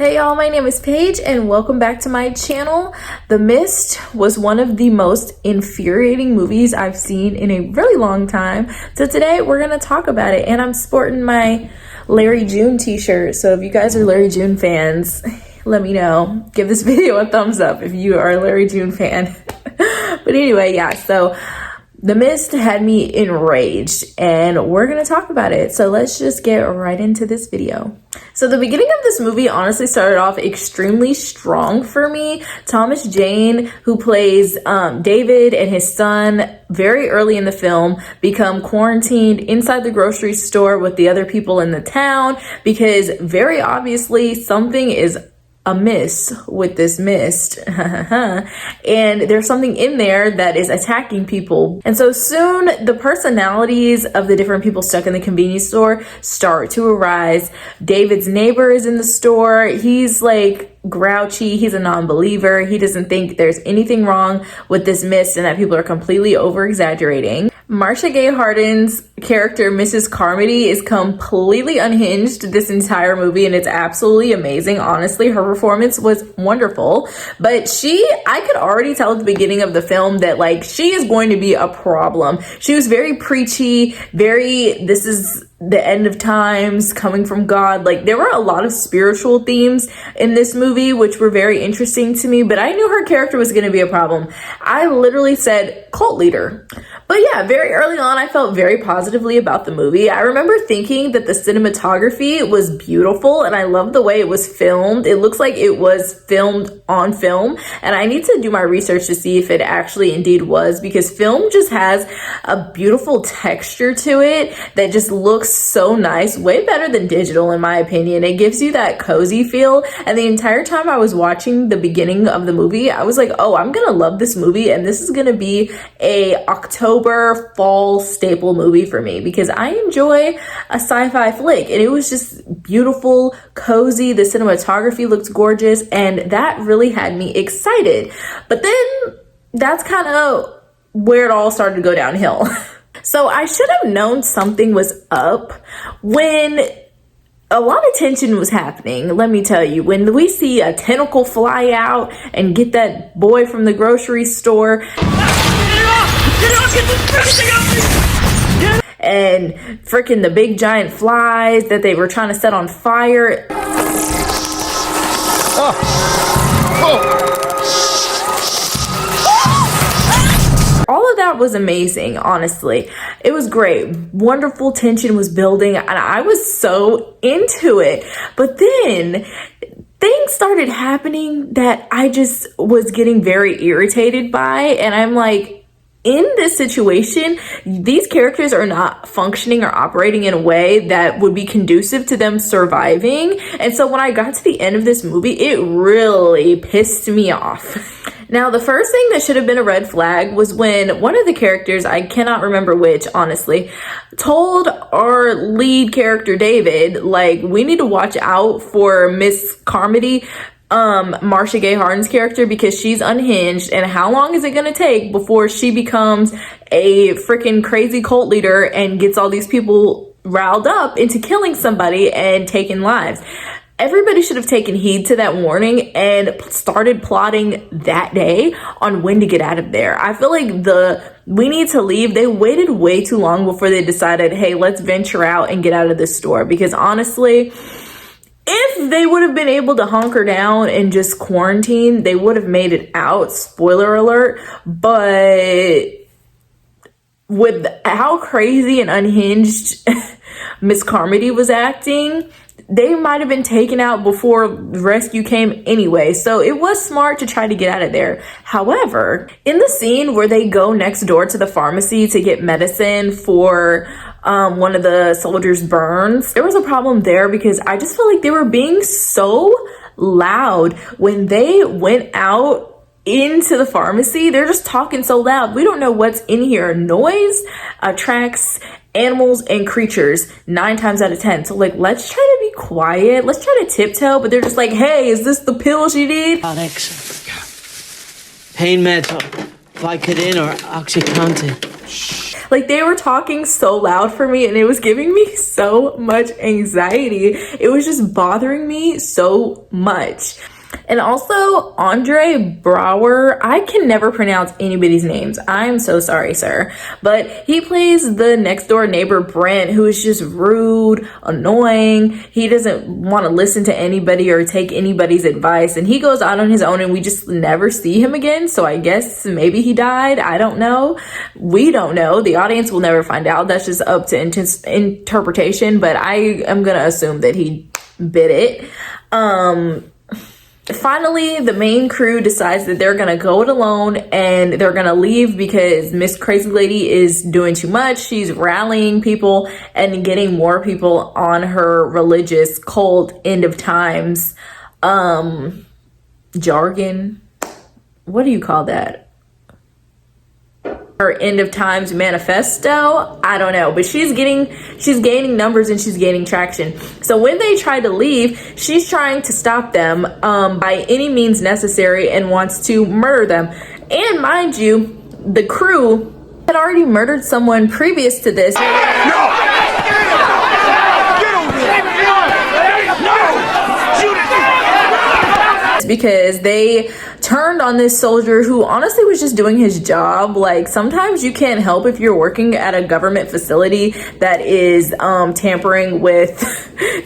Hey y'all, my name is Paige and welcome back to my channel. The Mist was one of the most infuriating movies I've seen in a really long time. So today we're gonna talk about it, and I'm sporting my Larry June t-shirt. So if you guys are Larry June fans, let me know. Give this video a thumbs up if you are a Larry June fan. But anyway, yeah, so The Mist had me enraged and we're gonna talk about it. So let's just get right into this video. So the beginning of this movie honestly started off extremely strong for me. Thomas Jane, who plays David, and his son very early in the film become quarantined inside the grocery store with the other people in the town because very obviously something is amiss with this mist. And there's something in there that is attacking people. And so soon the personalities of the different people stuck in the convenience store start to arise. David's neighbor is in the store. He's like grouchy. He's a non-believer. He doesn't think there's anything wrong with this mist and that people are completely over-exaggerating. Marcia Gay Harden's character, Mrs. Carmody, is completely unhinged this entire movie, and it's absolutely amazing. Honestly, her performance was wonderful, but I could already tell at the beginning of the film that like she is going to be a problem. She was very preachy, this is the end of times, coming from God. Like there were a lot of spiritual themes in this movie, which were very interesting to me, but I knew her character was going to be a problem. I literally said cult leader. But yeah, very early on, I felt very positively about the movie. I remember thinking that the cinematography was beautiful and I loved the way it was filmed. It looks like it was filmed on film, and I need to do my research to see if it actually indeed was, because film just has a beautiful texture to it that just looks so nice, way better than digital in my opinion. It gives you that cozy feel, and the entire time I was watching the beginning of the movie, I was like, oh, I'm gonna love this movie, and this is gonna be a October fall staple movie for me because I enjoy a sci-fi flick, and it was just beautiful, cozy. The cinematography looked gorgeous, and that really had me excited. But then that's kind of where it all started to go downhill. So I should have known something was up when a lot of tension was happening. Let me tell you, when we see a tentacle fly out and get that boy from the grocery store, and freaking the big giant flies that they were trying to set on fire. All of that was amazing, honestly. It was great. Wonderful tension was building, and I was so into it. But then things started happening that I just was getting very irritated by, and I'm like, in this situation, these characters are not functioning or operating in a way that would be conducive to them surviving. And so when I got to the end of this movie, it really pissed me off. Now, the first thing that should have been a red flag was when one of the characters, I cannot remember which, honestly, told our lead character, David, like, we need to watch out for Miss Carmody, Marcia Gay Harden's character, because she's unhinged, and how long is it gonna take before she becomes a freaking crazy cult leader and gets all these people riled up into killing somebody and taking lives? Everybody should have taken heed to that warning and started plotting that day on when to get out of there. I feel like we need to leave. They waited way too long before they decided, hey, let's venture out and get out of this store, because honestly, if they would have been able to hunker down and just quarantine, they would have made it out. Spoiler alert. But with how crazy and unhinged Miss Carmody was acting, they might have been taken out before rescue came anyway. So it was smart to try to get out of there. However, in the scene where they go next door to the pharmacy to get medicine for one of the soldiers' burns, there was a problem there because I just felt like they were being so loud when they went out into the pharmacy. They're just talking so loud. We don't know what's in here. Noise attracts animals and creatures 9 times out of 10. So like, let's try to be quiet. Let's try to tiptoe. But they're just like, hey, is this the pills you need? Pain meds, Vicodin or OxyContin. Like, they were talking so loud for me and it was giving me so much anxiety. It was just bothering me so much. And also, Andre Braugher, I can never pronounce anybody's names. I'm so sorry, sir. But he plays the next door neighbor, Brent, who is just rude, annoying. He doesn't want to listen to anybody or take anybody's advice. And he goes out on his own and we just never see him again. So I guess maybe he died. I don't know. We don't know. The audience will never find out. That's just up to interpretation. But I am going to assume that he bit it. Finally, the main crew decides that they're gonna go it alone and they're gonna leave because Miss Crazy Lady is doing too much. She's rallying people and getting more people on her religious cult end of times jargon. What do you call that? Her end of times manifesto. I don't know, but she's gaining numbers and she's gaining traction. So when they try to leave, she's trying to stop them by any means necessary and wants to murder them. And mind you, the crew had already murdered someone previous to this. Because they turned on this soldier who honestly was just doing his job. Like, sometimes you can't help if you're working at a government facility that is tampering with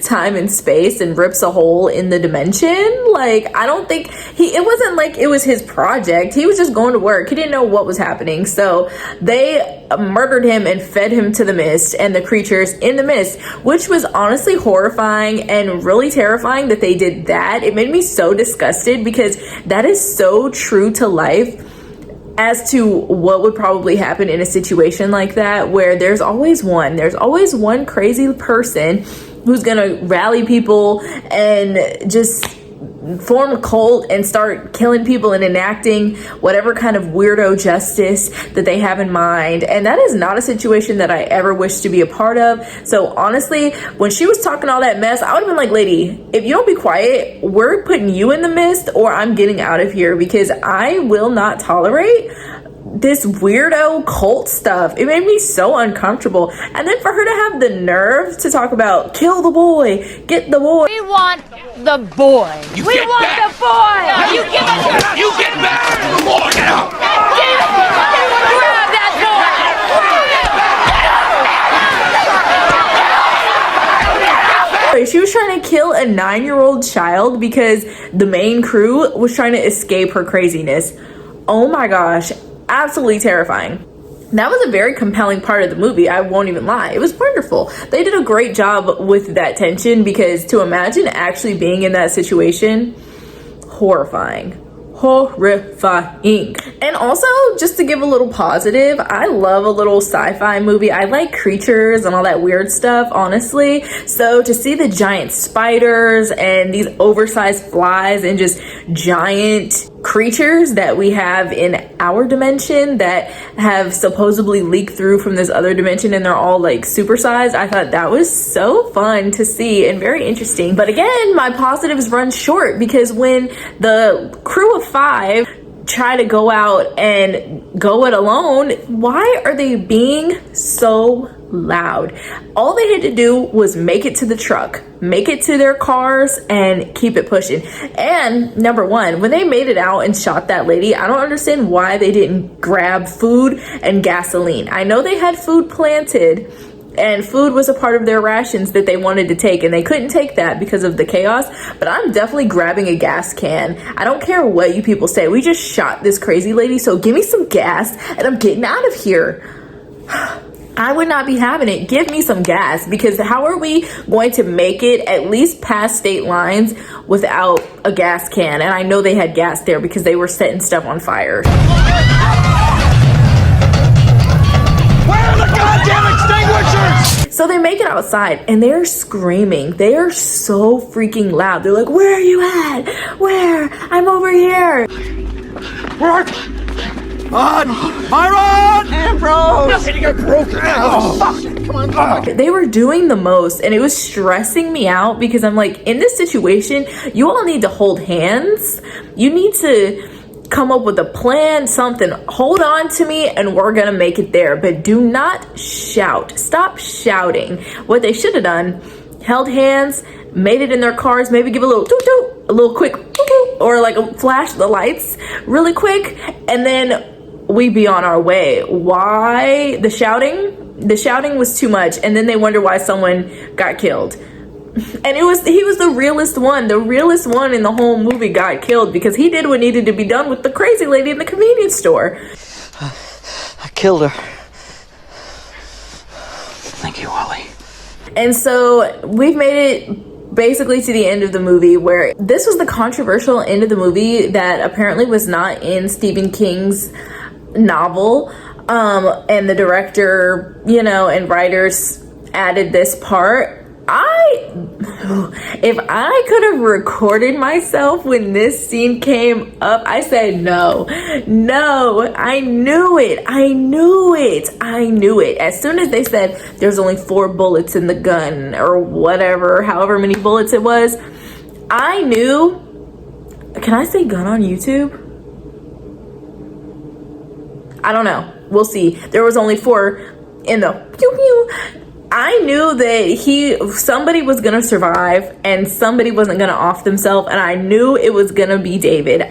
time and space and rips a hole in the dimension. Like, I don't think it wasn't like it was his project. He was just going to work. He didn't know what was happening. So they murdered him and fed him to the mist and the creatures in the mist, which was honestly horrifying and really terrifying that they did that. It made me so disgusted because that is so true to life as to what would probably happen in a situation like that, where there's always one crazy person who's gonna rally people and just form a cult and start killing people and enacting whatever kind of weirdo justice that they have in mind. And that is not a situation that I ever wish to be a part of. So honestly, when she was talking all that mess, I would have been like, lady, if you don't be quiet, we're putting you in the mist or I'm getting out of here, because I will not tolerate this weirdo cult stuff. It made me so uncomfortable. And then for her to have the nerve to talk about kill the boy, get the boy. We want the boy. We want the boy. No, you give us your. You get back. The boy. Get out. Grab that boy. She was trying to kill a 9-year-old child because the main crew was trying to escape her craziness. Oh my gosh. Absolutely terrifying. That was a very compelling part of the movie. I won't even lie. It was wonderful. They did a great job with that tension, because to imagine actually being in that situation, horrifying. And also, just to give a little positive, I love a little sci-fi movie. I like creatures and all that weird stuff, honestly. So to see the giant spiders and these oversized flies and just giant creatures that we have in our dimension that have supposedly leaked through from this other dimension and they're all like supersized, I thought that was so fun to see and very interesting. But again, my positives run short, because when the crew of 5 try to go out and go it alone, why are they being so loud? All they had to do was make it to the truck, make it to their cars, and keep it pushing. And number one, when they made it out and shot that lady, I don't understand why they didn't grab food and gasoline. I know they had food planted and food was a part of their rations that they wanted to take, and they couldn't take that because of the chaos. But I'm definitely grabbing a gas can. I don't care what you people say. We just shot this crazy lady, so give me some gas and I'm getting out of here. I would not be having it. Give me some gas, because how are we going to make it at least past state lines without a gas can? And I know they had gas there because they were setting stuff on fire. So they make it outside and they're screaming. They are so freaking loud. They're like, where are you at? Where? I'm over here. Myron! Ambrose! You're broken. Come on. They were doing the most, and it was stressing me out, because I'm like, in this situation, you all need to hold hands. You need to come up with a plan, something. Hold on to me and we're gonna make it there. But do not shout. Stop shouting. What they should have done, held hands, made it in their cars, maybe give a little toot toot, a little quick toot toot, or like a flash the lights really quick, and then we be on our way. Why the shouting? The shouting was too much, and then they wonder why someone got killed. And he was the realest one. The realest one in the whole movie got killed because he did what needed to be done with the crazy lady in the convenience store. I killed her. Thank you, Wally. And so we've made it basically to the end of the movie, where this was the controversial end of the movie that apparently was not in Stephen King's novel. And the director, you know, and writers added this part. If I could have recorded myself when this scene came up, I said no. I knew it. As soon as they said there's only 4 bullets in the gun or whatever, however many bullets it was, I knew. Can I say gun on YouTube? I don't know. We'll see. There was only 4 in the pew pew. I knew that somebody was gonna survive and somebody wasn't gonna off themselves, and I knew it was gonna be David.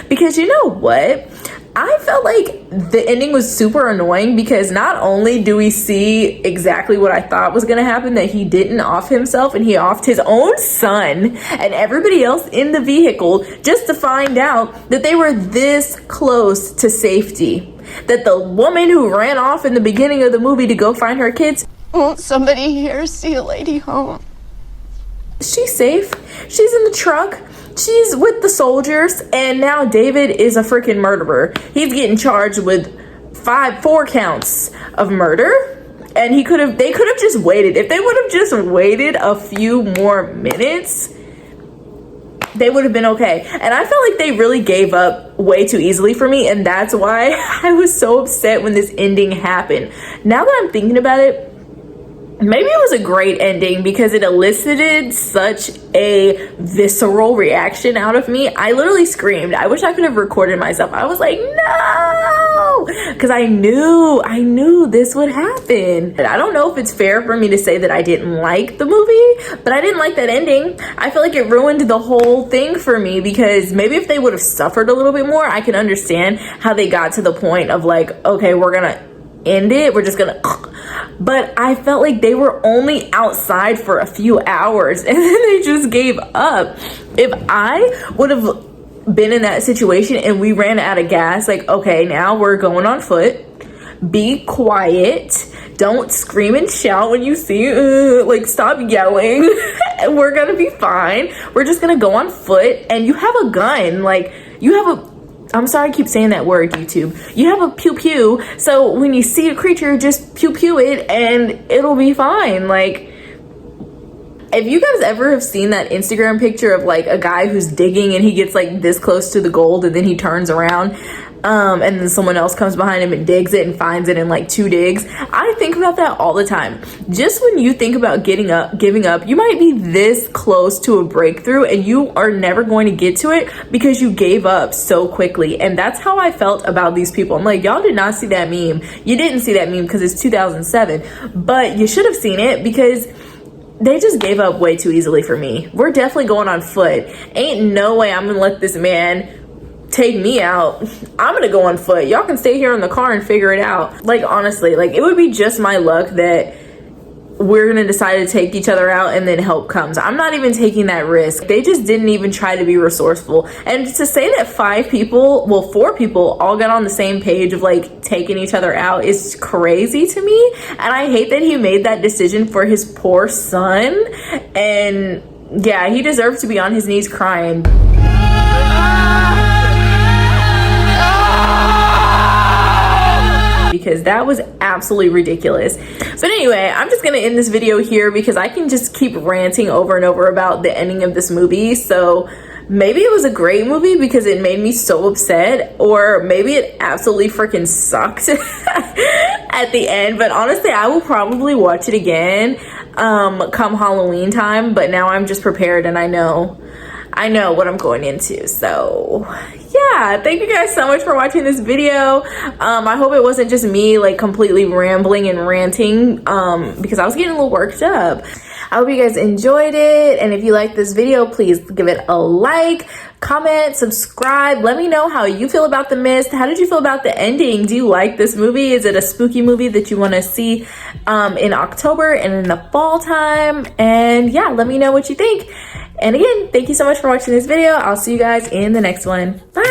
Because you know what? I felt like the ending was super annoying because not only do we see exactly what I thought was gonna happen, that he didn't off himself and he offed his own son and everybody else in the vehicle, just to find out that they were this close to safety. That the woman who ran off in the beginning of the movie to go find her kids, won't somebody here see a lady home? She's safe. She's in the truck. She's with the soldiers. And now David is a freaking murderer. He's getting charged with 4 counts of murder. And they could have just waited. If they would have just waited a few more minutes, they would have been okay. And I felt like they really gave up way too easily for me, and that's why I was so upset when this ending happened. Now that I'm thinking about it, maybe it was a great ending because it elicited such a visceral reaction out of me. I literally screamed. I wish I could have recorded myself. I was like, no! Because I knew this would happen. I don't know if it's fair for me to say that I didn't like the movie, but I didn't like that ending. I feel like it ruined the whole thing for me, because maybe if they would have suffered a little bit more, I can understand how they got to the point of like, okay, we're gonna end it. We're just gonna... But I felt like they were only outside for a few hours and then they just gave up. If I would have been in that situation and we ran out of gas, like, okay, now we're going on foot. Be quiet. Don't scream and shout when you see, like, stop yelling. We're gonna be fine. We're just gonna go on foot, and you have a gun. Like, you have a... I'm sorry I keep saying that word, YouTube. You have a pew pew, so when you see a creature, just pew pew it and it'll be fine. Like, if you guys ever have seen that Instagram picture of like a guy who's digging and he gets like this close to the gold and then he turns around, and then someone else comes behind him and digs it and finds it in like 2 digs. I think about that all the time. Just when you think about giving up, you might be this close to a breakthrough and you are never going to get to it because you gave up so quickly. And that's how I felt about these people. I'm like, y'all did not see that meme. You didn't see that meme because it's 2007, but you should have seen it because they just gave up way too easily for me. We're definitely going on foot. Ain't no way I'm gonna let this man take me out. I'm gonna go on foot. Y'all can stay here in the car and figure it out. Like, honestly, like, it would be just my luck that we're gonna decide to take each other out and then help comes. I'm not even taking that risk. They just didn't even try to be resourceful. And to say that 4 people all got on the same page of like taking each other out is crazy to me. And I hate that he made that decision for his poor son. And yeah, he deserves to be on his knees crying. Because that was absolutely ridiculous. But anyway, I'm just gonna end this video here because I can just keep ranting over and over about the ending of this movie. So maybe it was a great movie because it made me so upset, or maybe it absolutely freaking sucked at the end. But honestly, I will probably watch it again come Halloween time. But now I'm just prepared and I know I know what I'm going into. So yeah, thank you guys so much for watching this video. I hope it wasn't just me like completely rambling and ranting because I was getting a little worked up. I hope you guys enjoyed it, and if you like this video, please give it a like, comment, subscribe. Let me know how you feel about The Mist. How did you feel about the ending? Do you like this movie? Is it a spooky movie that you want to see in October and in the fall time? And yeah, let me know what you think. And again, thank you so much for watching this video. I'll see you guys in the next one. Bye.